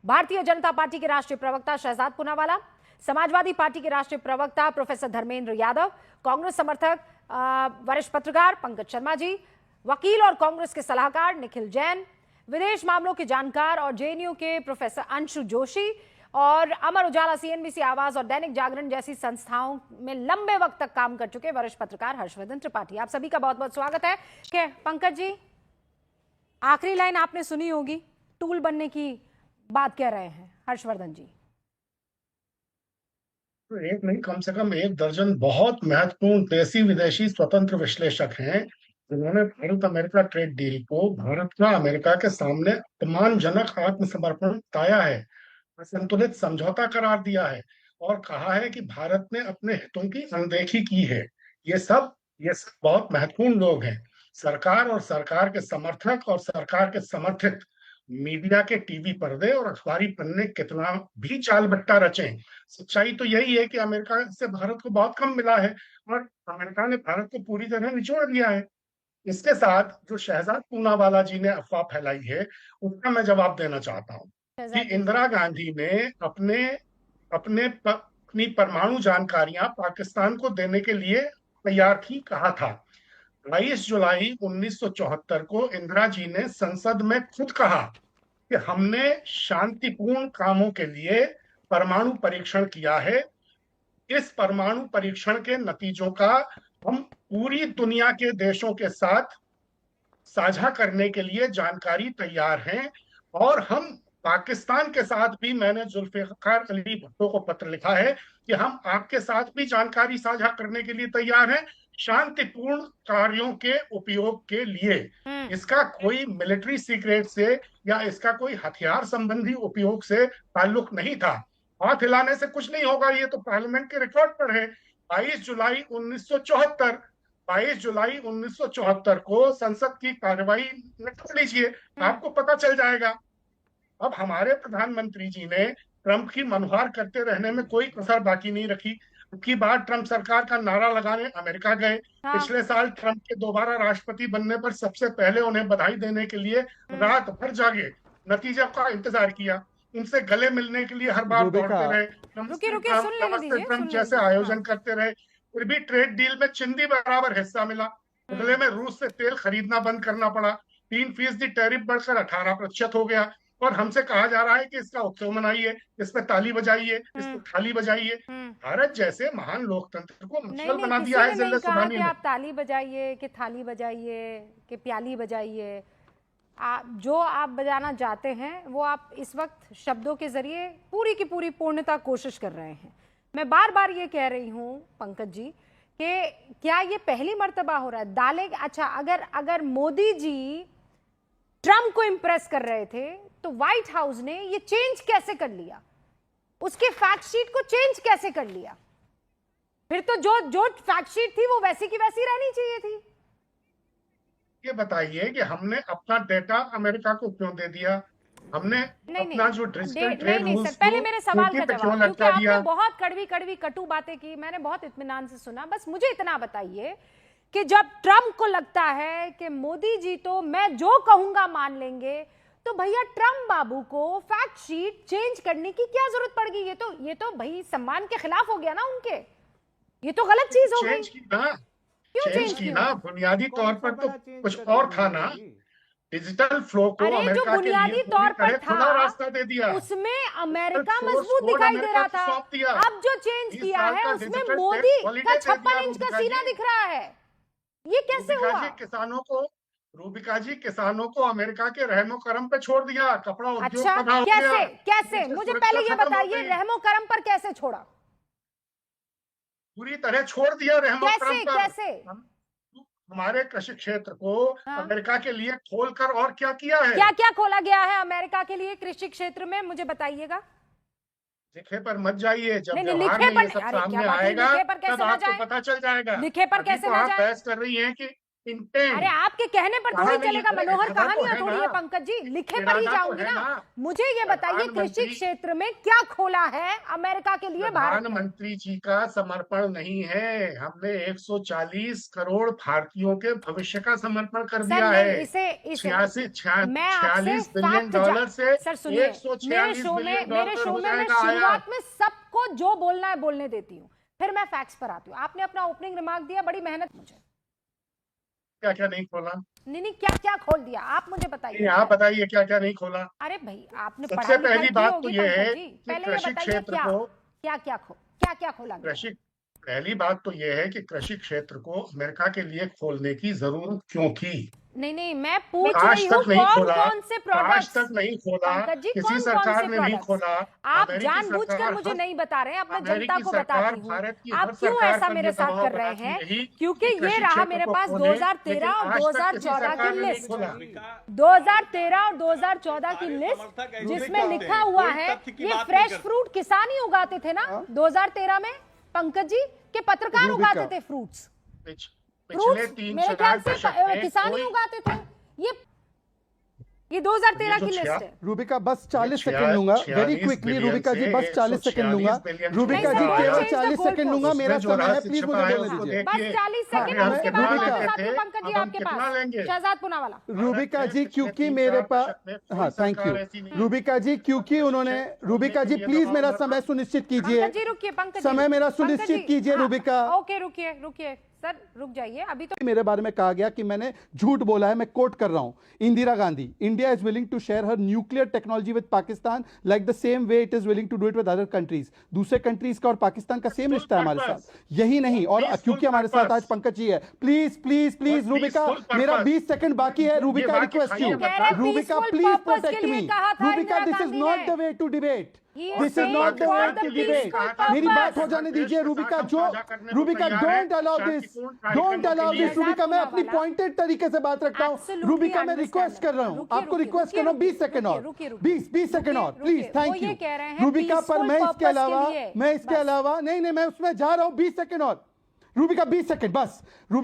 Bharatiya Janata party के राष्ट्रीय प्रवक्ता शहजाद पूनावाला, समाजवादी पार्टी के राष्ट्रीय प्रवक्ता प्रोफेसर धर्मेंद्र यादव, कांग्रेस समर्थक वरिष्ठ पत्रकार पंकज शर्मा जी, वकील और कांग्रेस के सलाहकार निखिल जैन, विदेश मामलों के जानकार और जेएनयू के प्रोफेसर अंशु जोशी और अमर उजाला, सीएनबीसी, आवाज और दैनिक जागरण जैसी संस्थाओं में लंबे वक्त तक काम कर चुके वरिष्ठ पत्रकार हर्षवर्धन त्रिपाठी। आप सभी का बहुत बहुत स्वागत है। पंकज जी, आखिरी लाइन आपने सुनी होगी, टूल बनने की बात कह रहे हैं हर्षवर्धन जी। तो एक नहीं, कम से कम एक दर्जन बहुत महत्वपूर्ण देसी विदेशी स्वतंत्र विश्लेषक हैं जिन्होंने भारत अमेरिका ट्रेड डील को भारत का अमेरिका के सामने अपमानजनक आत्मसमर्पण बताया है, असंतुलित समझौता करार दिया है और कहा है कि भारत ने अपने हितों की अनदेखी की है। ये सब बहुत महत्वपूर्ण लोग हैं। सरकार और सरकार के समर्थक और सरकार के समर्थित मीडिया के टीवी पर्दे और अखबारी पन्ने कितना भी चाल बट्टा रचें, सच्चाई तो यही है कि अमेरिका से भारत को बहुत कम मिला है और अमेरिका ने भारत को पूरी तरह निचोड़ दिया है। इसके साथ जो शहजाद पूनावाला जी ने अफवाह फैलाई है, उसका मैं जवाब देना चाहता हूँ कि शहजाद जी, इंदिरा गांधी ने अपनी परमाणु जानकारियां पाकिस्तान को देने के लिए तैयार थी, कहा था। 22 जुलाई 1974 को इंदिरा जी ने संसद में खुद कहा कि हमने शांतिपूर्ण कामों के लिए परमाणु परीक्षण किया है। इस परमाणु परीक्षण के नतीजों का हम पूरी दुनिया के देशों के साथ साझा करने के लिए जानकारी तैयार हैं और हम पाकिस्तान के साथ भी, मैंने जुल्फिकार अली भुट्टो को पत्र लिखा है कि हम आपके साथ भी जानकारी साझा करने के लिए तैयार हैं, शांतिपूर्ण कार्यों के उपयोग के लिए। इसका कोई मिलिट्री सीक्रेट से या इसका कोई हथियार संबंधी उपयोग से ताल्लुक नहीं था। हाथ हिलाने से कुछ नहीं होगा, ये तो पार्लियामेंट के रिकॉर्ड पर है। 22 जुलाई 1974 को संसद की कार्यवाही निकाल लीजिए, आपको पता चल जाएगा। अब हमारे प्रधानमंत्री जी ने ट्रंप की मनुहार करते रहने में कोई कसर बाकी नहीं रखी। की बार ट्रंप सरकार का नारा लगाने अमेरिका गए। हाँ। पिछले साल ट्रंप के दोबारा राष्ट्रपति बनने पर सबसे पहले उन्हें बधाई देने के लिए रात भर जागे, नतीजे का इंतजार किया, उनसे गले मिलने के लिए हर बार रूबिका, दौड़ते रहे, रुकिए नमस्ते रुकिए, ट्रंप, सुन लेने नमस्ते दीजिए, ट्रंप सुन लेने जैसे दीजिए। आयोजन हाँ। करते रहे। फिर भी ट्रेड डील में चिंदी बराबर हिस्सा मिला। बदले में रूस से तेल खरीदना बंद करना पड़ा। 3% टैरिफ बढ़कर 18% हो गया और हमसे कहा जा रहा है कि इसका उत्सव मनाइए, इस पे ताली बजाइए, इस पे थाली बजाइए। भारत जैसे महान लोकतंत्र को नहीं मशगल नहीं, बना किसी दिया ने है नहीं जिल्ले कहा सुबहानी कि ने। आप ताली बजाइए कि थाली बजाइए कि प्याली बजाइए। जो आप बजाना चाहते हैं वो आप इस वक्त शब्दों के जरिए पूरी की पूरी पूर्णता कोशिश कर रहे हैं। मैं बार बार ये कह रही हूँ पंकज जी कि क्या ये पहली मर्तबा हो रहा है दाले। अच्छा, अगर मोदी जी ट्रंप को इंप्रेस कर रहे थे तो व्हाइट हाउस ने ये चेंज कैसे कर लिया, उसके फैक्ट शीट को चेंज कैसे कर लिया? फिर तो जो जो फैक्ट शीट थी वो वैसी की वैसी रहनी चाहिए थी। ये बताइए कि हमने अपना डेटा अमेरिका को क्यों दे दिया? हमने नहीं अपना जो डिजिटल नहीं ट्रेड नहीं सर, रूल्स पहले को मेरे सवाल चीटी का पे क्यों जवाब, क्योंकि लटका आपने दिया? बहुत कड़वी कड़वी कटु बातें की, मैंने बहुत इत्मीनान से सुना। बस मुझे इतना बताइए कि जब ट्रंप को लगता है कि मोदी जी तो मैं जो कहूंगा मान लेंगे, तो भैया ट्रंप बाबू को फैक्ट शीट चेंज करने की क्या जरूरत पड़ गई? ये तो भाई सम्मान के खिलाफ हो गया ना उनके, ये तो गलत चीज हो गई। चेंज की ना, क्यों चेंज चेंज की क्यों? ना, बुनियादी तौर कौन सा पर तो बड़ा चेंज कुछ कर दिया और था रूबिका ना। जी? डिजिटल फ्लो को अरे जो अमेरिका के लिए बुनियादी पूरी तौर पर तरह था खुला रास्ता दे दिया। उसमें डिजिटल अमेरिका सोर्स मजबूत कोड दिखाई दे अमेरिका रहा को था। सौंप दिया। अब जो चेंज 20 किया साल है का उसमें डिजिटल मोदी टैक्स का हॉलीडे दे दिया 56 इंच का रूबिका सीना जी। दिख रहा है। ये कैसे रूबिका हुआ? जी, रूबिका जी, किसानों को अमेरिका के रहमो करम पे छोड़ दिया। कपड़ा उद्योग अच्छा, तबाह हो गया, कैसे कैसे नीचे मुझे सुरक्षा पहले ये खत्म हो बताइए, गई। रहमो करम पर कैसे छोड़ा? पूरी तरह छोड़ दिया रहमो करम कैसे पर। कैसे? हम हमारे कृषि क्षेत्र को हाँ, अमेरिका के लिए खोलकर और क्या किया है? क्या क्या खोला गया है अमेरिका के लिए कृषि क्षेत्र में, मुझे बताइएगा। लिखे पर मत जाइए, जब नहीं नहीं, व्यवहार लिखे में पर ये नहीं। सब अरे क्या सामने बात है, आएगा लिखे पर तब कैसे ना आपको जाए? पता चल जाएगा। लिखे पर अभी कैसे तो ना आप जाए? बहस कर रही हैं कि इंटेंट। अरे आपके कहने पर कहा थोड़ी नहीं, चलेगा, अरे मनोहर इरादा तो कहानियां है थोड़ी ना। है पंकज जी, लिखे पर ही इरादा तो जाऊंगी है ना। ना। मुझे ये बताइए कृषि प्रधानमंत्री क्षेत्र में क्या खोला है अमेरिका के लिए भारत ने? प्रधानमंत्री जी का समर्पण नहीं है, हमने 140 करोड़ भारतीयों के भविष्य का समर्पण कर सर दिया नहीं, है। इसे 46 मैं आपसे 46 बिलियन फैक्ट डॉलर से सर सुनिए, 146 बिलियन मेरे डॉलर शो हो में मैं जाएगा आयात। शुरुआत में सबको जो बोलना है बोलने देती हूँ, फिर मैं फैक्ट्स पर आती हूँ। आपने अपना ओपनिंग रिमार्क दिया, बड़ी मेहनत मुझे। क्या क्या नहीं खोला? नहीं, क्या क्या खोल दिया आप मुझे बताइए। आप बताइए क्या क्या नहीं खोला। अरे भाई आपने सबसे पढ़ाई लिखाई पहली की बात तो होगी यह पंकज है जी, कि पहले ये कृषि बताइए क्षेत्र क्या को क्या क्या खोला गया? कृषि पहली बात तो यह है कि कृषि क्षेत्र को अमेरिका के लिए खोलने की जरूरत क्यों थी? नहीं, मैं पूछ आज रही हूँ तक नहीं कौन खोला, कौन से आज प्रोडक्ट्स। तक नहीं खोला, पंकज जी किसी कौन कौन सरकार से ने नहीं प्रोडक्ट्स? खोला। आप अमेरिकी जानबूझकर सरकार मुझे हर नहीं बता रहे हैं, अब मैं जनता अमेरिकी को सरकार बताती हूँ। भारत की आप हर क्यों सरकार ऐसा पर मेरे ये साथ दबाव कर रहे बनाती हैं? रही क्योंकि कि ये कृषि रहा क्षेत्र मेरे को पास खोले, 2013 और लेकिन आज तक किसी 2014 की सरकार ने नहीं लिस्ट, खोला। 2013 और 2014 की लिस्ट जिसमें लिखा हुआ है ये फ्रेश फ्रूट किसान ही उगाते थे ना 2013 में पंकज जी, के पत्रकार उगाते थे फ्रूट्स। पिछले 3 मेरे ख्याल से दशक में किसान ही कोई उगाते थे। ये 2013 जो की लिस्ट है। रूबिका बस 40 सेकंड लूंगा, वेरी क्विकली रूबिका जी, बस 40 सेकंड लूंगा। रूबिका जी केवल 40 सेकंड लूंगा, मेरा समय है, प्लीज मुझे बोलने दीजिए। बस 40 सेकंड, हाँ, उसके बाद रूबिका। वापस आती हूँ पंकज जी आपके पास। शहजाद पूनावाला। रूबिका जी क्योंकि मेरे पास, हाँ थैंक यू रूबिका जी, क्योंकि उन्होंने, रूबिका जी प्लीज मेरा समय सुनिश्चित कीजिए, पंकज जी रुकिए, पंकज जी समय मेरा पंकज सुनिश्चित जी, कीजिए। हाँ, रूबिका ओके रुकिए सर, रुक जाइए अभी तो। मेरे बारे में कहा गया कि मैंने झूठ बोला है, मैं कोट कर रहा हूं Indira Gandhi, India is willing to share her nuclear technology with Pakistan like the same way it is willing to do it with other countries. दूसरे कंट्रीज का और पाकिस्तान का सेम रिश्ता है हमारे साथ, यही नहीं। और क्योंकि हमारे साथ आज पंकज जी है, प्लीज प्लीज प्लीज रूबिका, मेरा 20 सेकंड बाकी है। Rubika request you, Rubika please protect me. Rubika this is not the way to debate, this is not the way to debate. मेरी बात हो जाने दीजिए रूबिका, जो Rubika don't allow this, don't allow this. Rubika मैं अपनी पॉइंटेड तरीके से बात रखता हूं। रूबिका मैं रिक्वेस्ट कर रहा हूं, आपको रिक्वेस्ट कर रहा हूं 20 सेकंड और, 20 सेकंड और प्लीज, थैंक यू रूबिका। पर मैं इसके अलावा नहीं मैं उसमें जा रहा हूं 20 सेकंड और, रूबिका 20 सेकंड बस। रूबिका